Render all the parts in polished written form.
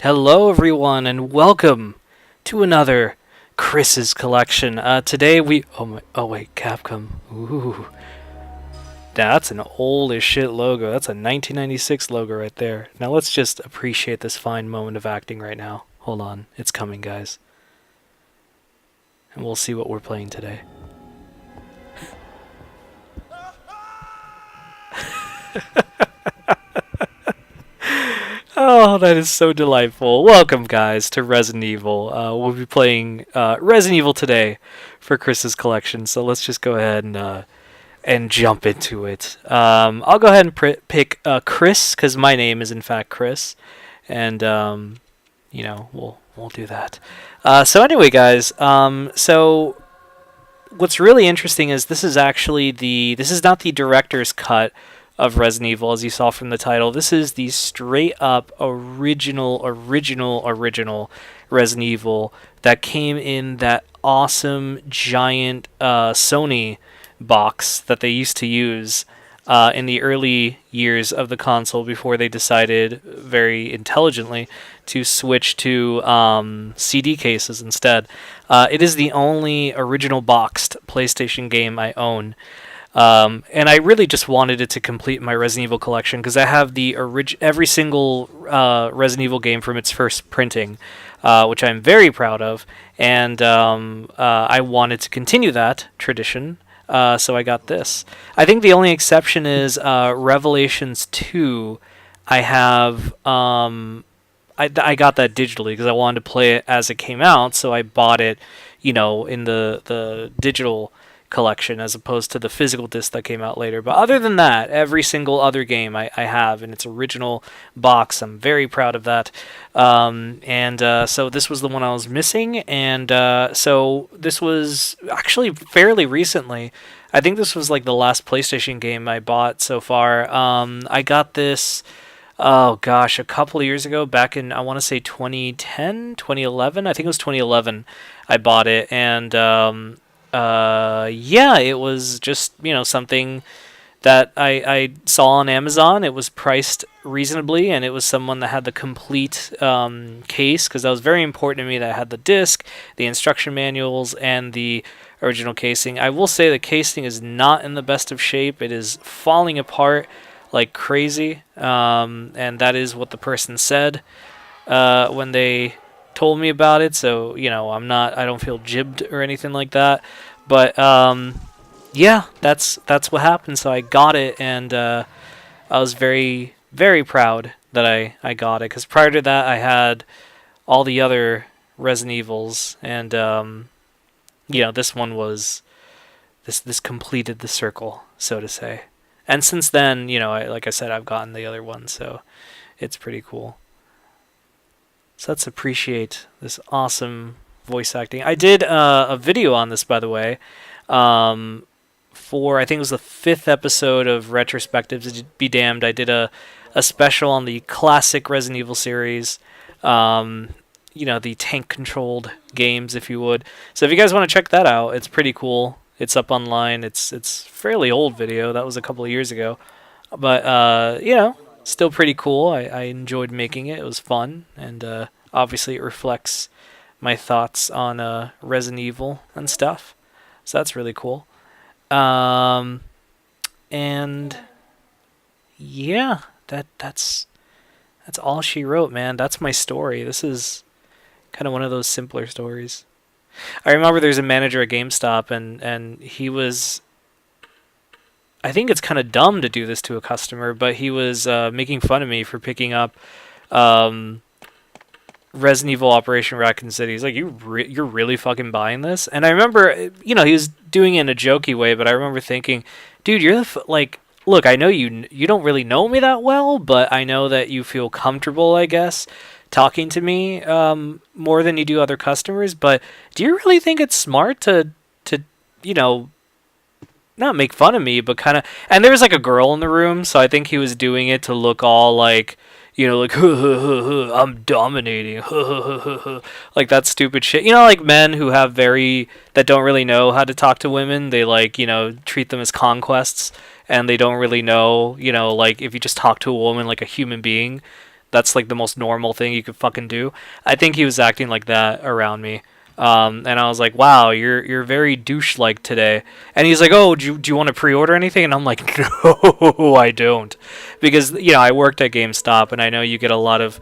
Hello, everyone, and welcome to another Chris's collection. Today we oh wait, Capcom. Ooh, that's an old as shit logo. That's a 1996 logo right there. Now let's just appreciate this fine moment of acting right now. Hold on, it's coming, guys, and we'll see what we're playing today. Oh, that is so delightful. Welcome, guys, to Resident Evil. We'll be playing Resident Evil today for Chris's collection, so let's just go ahead and jump into it. I'll go ahead and pick Chris, because my name is in fact Chris, and we'll do that. So anyway, guys, so what's really interesting is this is not the director's cut of Resident Evil, as you saw from the title. This is the straight up original Resident Evil that came in that awesome giant Sony box that they used to use in the early years of the console before they decided very intelligently to switch to CD cases instead. It is the only original boxed PlayStation game I own. And I really just wanted it to complete my Resident Evil collection because I have the every single Resident Evil game from its first printing, which I'm very proud of, and I wanted to continue that tradition. So I got this. I think the only exception is Revelations 2. I have I got that digitally because I wanted to play it as it came out, so I bought it, in the digital collection as opposed to the physical disc that came out later. But other than that, every single other game I have in its original box. I'm very proud of that. So this was the one I was missing, and so this was actually fairly recently. I think this was like the last PlayStation game I bought so far. I got this, oh gosh, a couple of years ago, back in, I want to say 2010, 2011. I think it was 2011 I bought it, and it was just, something that I saw on Amazon. It was priced reasonably, and it was someone that had the complete case, because that was very important to me, that I had the disc, the instruction manuals, and the original casing. I will say the casing is not in the best of shape. It is falling apart like crazy, and that is what the person said when they told me about it. So I don't feel jibbed or anything like that. But that's what happened. So I got it, and I was very, very proud that I got it, because prior to that I had all the other Resident Evils, and this one was this completed the circle, so to say. And since then, like I said, I've gotten the other one, so it's pretty cool. So let's appreciate this awesome voice acting. I did a video on this, by the way, for, I think it was the 5th episode of Retrospectives Be Damned. I did a special on the classic Resident Evil series, the tank-controlled games, if you would. So if you guys want to check that out, it's pretty cool. It's up online. It's fairly old video. That was a couple of years ago. But, still pretty cool. I enjoyed making it. It was fun, and obviously it reflects my thoughts on Resident Evil and stuff. So that's really cool. And yeah, that's all she wrote, man. That's my story. This is kind of one of those simpler stories. I remember there's a manager at GameStop, and he was, I think it's kind of dumb to do this to a customer, but he was making fun of me for picking up Resident Evil Operation Raccoon City. He's like, you're really fucking buying this? And I remember, he was doing it in a jokey way, but I remember thinking, dude, you're look, I know you don't really know me that well, but I know that you feel comfortable, I guess, talking to me more than you do other customers. But do you really think it's smart to not make fun of me, but kind of... And there was like a girl in the room, so I think he was doing it to look all like, I'm dominating, like that stupid shit. Like men who have that don't really know how to talk to women. They treat them as conquests, and they don't really know, like if you just talk to a woman like a human being, that's like the most normal thing you could fucking do. I think he was acting like that around me. And I was like, wow, you're very douche-like today. And he's like, oh, do you want to pre-order anything? And I'm like, no, I don't. Because, I worked at GameStop, and I know you get a lot of,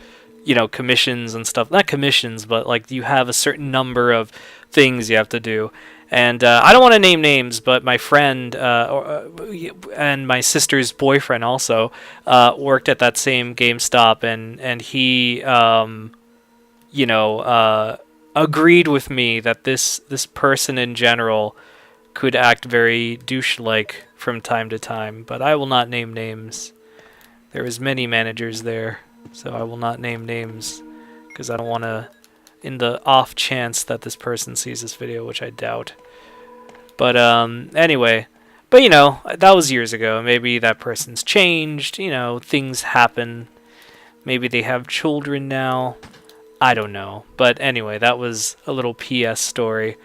commissions and stuff. Not commissions, but, like, you have a certain number of things you have to do. And I don't want to name names, but my friend and my sister's boyfriend also worked at that same GameStop, and he, agreed with me that this person in general could act very douche-like from time to time, but I will not name names. There was many managers there, so I will not name names because I don't want to, in the off chance that this person sees this video, which I doubt. But anyway, but that was years ago. Maybe that person's changed. Things happen. Maybe they have children now. I don't know. But anyway, that was a little PS story.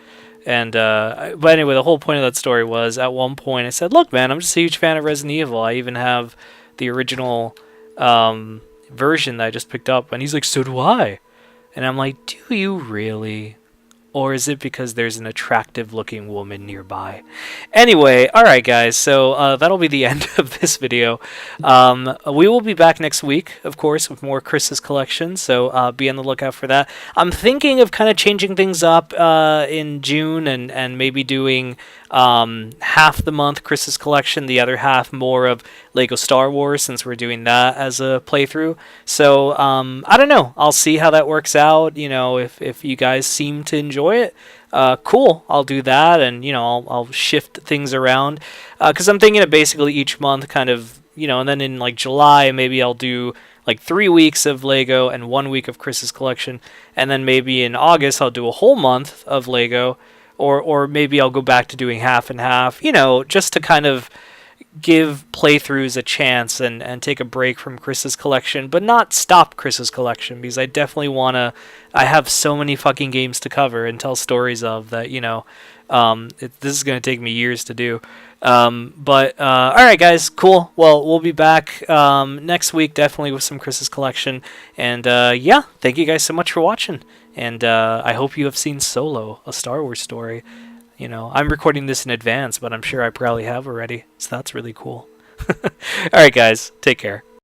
And but anyway, the whole point of that story was at one point I said, look, man, I'm just a huge fan of Resident Evil. I even have the original version that I just picked up. And he's like, so do I. And I'm like, do you really? Or is it because there's an attractive-looking woman nearby? Anyway, alright guys, so that'll be the end of this video. We will be back next week, of course, with more Chris's collection, so be on the lookout for that. I'm thinking of kind of changing things up in June and maybe doing half the month Chris's collection, the other half more of Lego Star Wars, since we're doing that as a playthrough. So, I don't know. I'll see how that works out. If you guys seem to enjoy it, cool, I'll do that, and I'll shift things around, because I'm thinking of basically each month kind of, and then in like July maybe I'll do like 3 weeks of Lego and 1 week of Chris's collection, and then maybe in August I'll do a whole month of Lego, or maybe I'll go back to doing half and half, just to kind of give playthroughs a chance and take a break from Chris's collection, but not stop Chris's collection, because I definitely want to. I have so many fucking games to cover and tell stories of that, this is going to take me years to do. But alright guys, cool. Well, we'll be back next week, definitely with some Chris's collection. And yeah, thank you guys so much for watching. And I hope you have seen Solo, a Star Wars story. I'm recording this in advance, but I'm sure I probably have already. So that's really cool. Alright guys, take care.